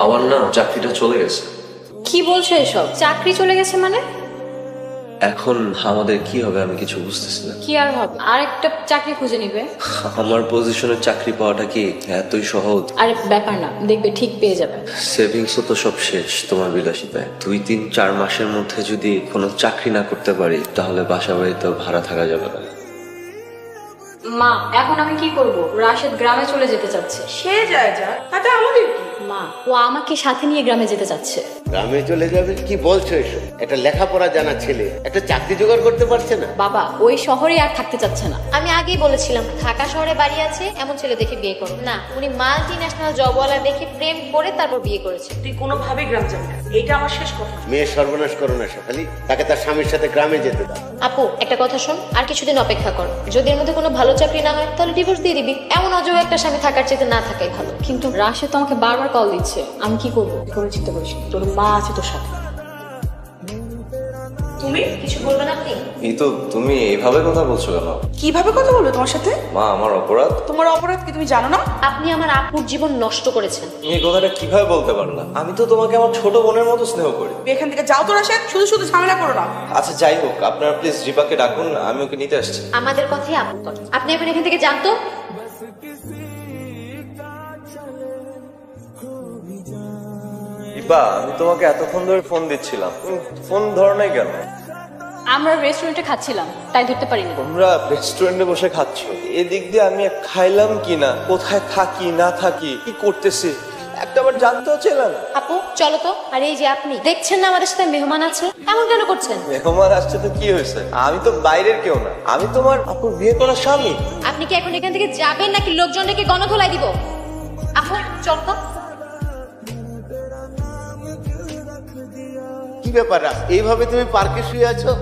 আমার না চাকরিটা চলে গেছে। কি বলছো এসব? চাকরি চলে গেছে মানে? এখন আমাদের কি হবে আমি কিছু বুঝতেছি না। কি আর হবে, আরেকটা চাকরি খুঁজে নিবে। আমার পজিশনে চাকরি পাওয়াটা কি এতই সহজ? আরে ব্যাপার না, দেখবে ঠিক পেয়ে যাবে। সেভিংসও তো সব শেষ তোমার বিলাসিতায়। 2-3-4 মাসের মধ্যে যদি কোনো চাকরি না করতে পারি তাহলে বাসা বাড়িতে ভাড়া থাকা যাবে না। মা, এখন আমি কি করব? রাশেদ গ্রামে চলে যেতে চাচ্ছে। সে যায় যা, তাতে আমাদের কি? মা, ও আমাকে সাথে নিয়ে গ্রামে যেতে চাচ্ছে। গ্রামে চলে যাবে? কি বলছো এসব? একটা লেখাপড়া জানা ছেলে একটা চাকরি জোগাড় করতে পারছে না? বাবা, ওই শহরে আর থাকতে চাচ্ছে না। আমি আগেই বলেছিলাম ঢাকা শহরে বাড়ি আছে এমন ছেলে দেখে বিয়ে করো না। উনি মাল্টি ন্যাশনাল জবওয়ালা দেখে প্রেম করে তারপর বিয়ে করেছে। তুই কোনোভাবেই গ্রাম যাবি না, এইটা আমার শেষ কথা। মেয়ে সর্বনাশ করো না শেফালি, তাকে তার স্বামীর সাথে গ্রামে যেতে দাও। আপু একটা কথা শোন, আর কিছুদিন অপেক্ষা কর। যদি এর মধ্যে কোনো ভালো চাকরি না হয় তাহলে ডিভোর্স দিয়ে দিবি। এমন অজয় একটা স্বামী থাকার চেয়ে না থাকাই ভালো। কিন্তু রাশেদ তো আমাকে বারবার কল দিচ্ছে, আমি কি করবো? কোনো চিন্তা করিস না, তোর মা আছে তোর সাথে। তুমি কিছু বলবেন আপনি? এই তো তুমি এইভাবে কথা বলছো কেন? কিভাবে কথা বলবে তোমার সাথে? মা, আমার অপরাধ। তোমার অপরাধ কি তুমি জানো না? আপনি আমার আপুর জীবন নষ্ট করেছেন। এই কথাটা কিভাবে বলতে পারলাম? আমি তো তোমাকে আমার ছোট বোনের মতো স্নেহ করি। তুমি এখান থেকে যাও তো রাশেদ, শুধু শুধু ঝামেলা করো না। আচ্ছা যাই হোক, আপনারা প্লিজ রিপাকে ডাকুন, আমি ওকে নিতে আসছি। আমাদের কথাই আপু কর। আপনি এখন এখান থেকে জানতো। রিপা, আমি তোমাকে এতক্ষণ ধরে ফোন দিচ্ছিলাম, ফোন ধরো নাই কেন? আমরা রেস্টুরেন্টে খাচ্ছিলাম, তাই ধরতে পারিনি। তোমরা রেস্টুরেন্টে বসে খাচ্ছ, এদিক দিয়ে আমি খাইলাম কি না, কোথায় থাকি না থাকি, কি করতেছি একটাবার জানতেও ছিলাম। আপু চলো তো। আর এই যে আপনি দেখছেন না আমাদের সাথে মেহমান আছে, এমন কেন করছেন? মেহমান আসছে তো কি হয়েছে? আমি তো বাইরের কেউ না, আমি তোমার আপুর বিয়ে করা স্বামী। আপনি কি এখন এখান থেকে যাবেন নাকি লোকজন ডেকে গণধোলাই দিব? আপু চল তো। কি ব্যাপার? এইভাবে তুমি পার্কে শুয়ে আছো?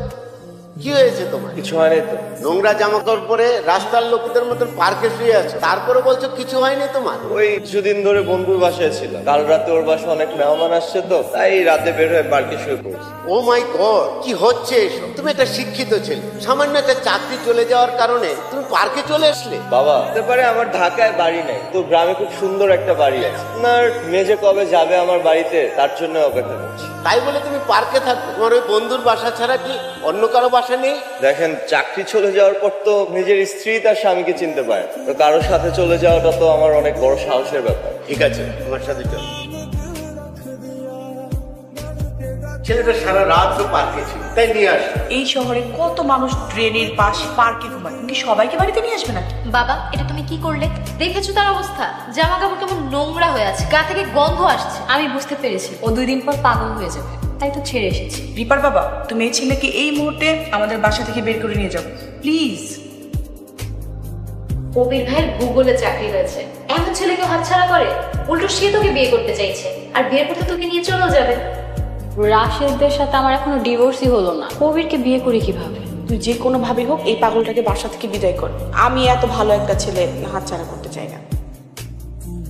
কি হয়েছে তোমার? কিছু হয়নি তো। নোংরা জামা কাপড় পরে রাস্তার লোকদের মতন পার্কে শুয়ে আছো, তারপরে বলছো কিছু হয়নি তোমার? ওই কিছুদিন ধরে বন্ধুর বাসায় ছিলাম, কাল রাতে ওর বাসায় অনেক মেহমান আসছে তো, তাই রাতে বের হয়ে পার্কে শুয়ে পড়ছি। ও মাই গড, কি হচ্ছে এসব? তুমি একটা শিক্ষিত ছেলে, সামান্য একটা চাকরি চলে যাওয়ার কারণে তুমি পার্কে চলে আসলে? বাবা, হতে পারে আমার ঢাকায় বাড়ি নাই, তো গ্রামে খুব সুন্দর একটা বাড়ি আছে। আপনার মেয়ে কবে যাবে আমার বাড়িতে তার জন্য অপেক্ষা করছি। তাই বলে তুমি পার্কে থাকবে? তোমার ওই বন্ধুর বাসা ছাড়া কি অন্য কারো বাসা নেই? দেখেন, চাকরি চলে যাওয়ার পর তো নিজের স্ত্রী তার স্বামীকে চিনতে পারে, তো কারোর সাথে চলে যাওয়াটা তো আমার অনেক বড় সাহসের ব্যাপার। ঠিক আছে, তোমার সাথে চল। ছেলেটা সারা রাত তো পার্কে ছিল, তাই নিয়ে আস। এই শহরে কত মানুষ ড্রেনের পাশ পার্কে ঘুমায়, তুমি কি সবাইকে বাড়িতে নিয়ে আসবে নাকি? বাবা এটা তুমি কি করলে? দেখেছো তার অবস্থা, জামা কাপড় কেমন নোংরা হয়ে আছে, গা থেকে গন্ধ আসছে। আমি বুঝতে পেরেছি ও 2 দিন পর পাগল হয়ে যাবে, তাই তো ছেড়ে এসেছি। রিপার বাবা, তুমি এই ছেলেকে এই মুহূর্তে আমাদের বাসা থেকে বের করে নিয়ে যাও প্লিজ। কবির ভাইয়ের গুগলে চাকরি হয়েছে, এমন ছেলেকে হাতছাড়া করে? উল্টো সে তোকে বিয়ে করতে চাইছে, আর বিয়ের পর তো তোকে নিয়ে চলেও যাবে। রাশেদদের সাথে আমার এখনো ডিভোর্সই হলো না, কবিরকে বিয়ে করি কিভাবে? তুই যে কোনো ভাবে হোক এই পাগলটাকে বাসা থেকে বিদায় কর। আমি এত ভালো একটা ছেলে হাতছাড়া করতে চাই না।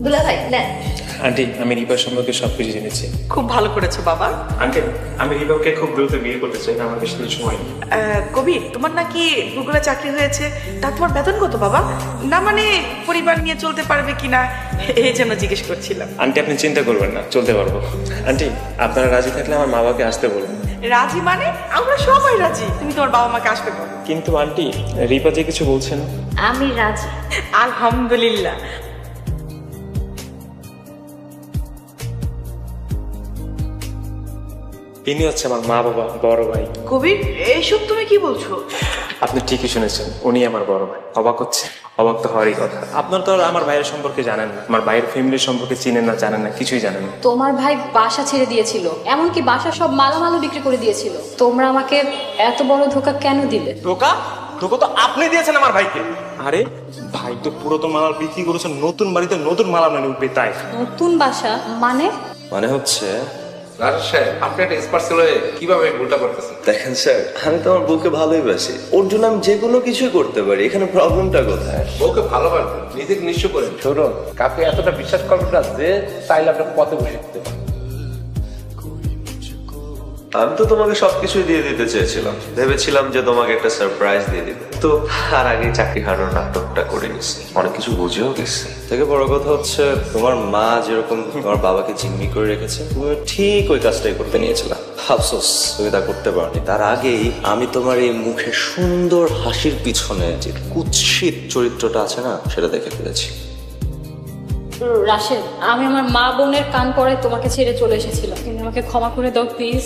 দুলা ভাই নেন। আন্টি, আমি রিপার সম্পর্কে সবকিছু জেনেছি। খুব ভালো করেছো বাবা। আন্টি, আমি রিপাকে খুব দ্রুত বিয়ে করতে চাই, আমার বেশি দিন সময় নেই। কবির, তোমার নাকি গুগলে চাকরি হয়েছে, তা তোমার বেতন কত বাবা? না মানে পরিবার নিয়ে চলতে পারবে কিনা এই জন্য জিজ্ঞেস করছিলাম। আন্টি আপনি চিন্তা করবেন না, চলতে পারবো। আন্টি, আপনারা রাজি থাকলে আমার মা বাবাকে আসতে বলুন। রাজি মানে? আমরা সবাই রাজি, তুমি তোমার বাবা মাকে আসতে বলো। কিন্তু আন্টি, রিপা যে কিছু বলছেন। আমি রাজি। আলহামদুলিল্লাহ। ইনি হচ্ছে আমার মা বাবা, বড় ভাই। কবির, এইসব তুমি কি বলছো? আপনি ঠিকই শুনেছেন, উনি আমার বড় ভাই। অবাক হচ্ছে? অবাক তো হওয়ারই কথা। আপনার তো আর আমার ভাইয়ের সম্পর্কে জানেন না, আমার ভাইয়ের ফ্যামিলির সম্পর্কে চিনেন না, জানেন না, কিছুই জানেন না। তোমার ভাই বাসা ছেড়ে দিয়েছিল, এমনকি বাসা সব মালামালও বিক্রি করে দিয়েছিল। তোমরা আমাকে এত বড় ধোঁকা কেন দিলে? ধোঁকা? ধোঁকা তো আপনি দিয়েছেন আমার ভাইকে। আরে ভাই তো পুরাতন মালাল বিক্রি করেছেন, নতুন বাড়িতে নতুন মালাল মানে উঠবে, তাই। নতুন বাসা মানে? মানে হচ্ছে রাশেদ সাহেব, আপনি একটা স্পার্ট হয়ে কিভাবে ভুলটা করতেছেন? দেখেন স্যার, আমি তো আমার বউকে ভালোই বাসি, ওর জন্য আমি যে কোনো কিছুই করতে পারি, এখানে প্রবলেমটা কোথায়? বউকে ভালোবাসবেন, নিজেকে নিঃস্ব করেন। শুনুন, কাউকে এতটা বিশ্বাস করবেন না যে চাইলে আপনাকে পথে বসে দিতে পারেন। আমি তো তোমাকে সবকিছুই দিয়ে দিতে চেয়েছিলাম, ভেবেছিলাম যে তোমাকে একটা সারপ্রাইজ দিয়ে দিবো। তো আর আগে চাকরি হারানোর নাটকটা করে গেছি, অনেক কিছু বুঝেও গেছি। থেকে বড় কথা হচ্ছে তোমার মা যেরকম তোমার বাবাকে জিম্মি করে রেখেছে, তুমি ঠিক ওই কাজটাই করতে নিয়েছিলাম। আফসোস তুমি তা করতে পারোনি। তার আগেই আমি তোমার এই মুখে সুন্দর হাসির পিছনে যে কুৎসিত চরিত্রটা আছে না, সেটা দেখে ফেলেছি। রাশেদ, আমি আমার মা বোনের কান পড়ে তোমাকে ছেড়ে চলে এসেছিলাম, তুমি আমাকে ক্ষমা করে দাও প্লিজ।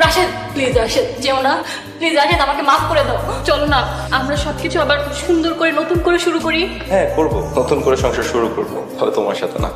রাশেদ প্লিজ, রাশেদ যেও না প্লিজ, রাশেদ আমাকে মাফ করে দাও। চলো না আমরা সবকিছু আবার সুন্দর করে নতুন করে শুরু করি। হ্যাঁ করবো, নতুন করে সংসার শুরু করবো, তবে তোমার সাথে না।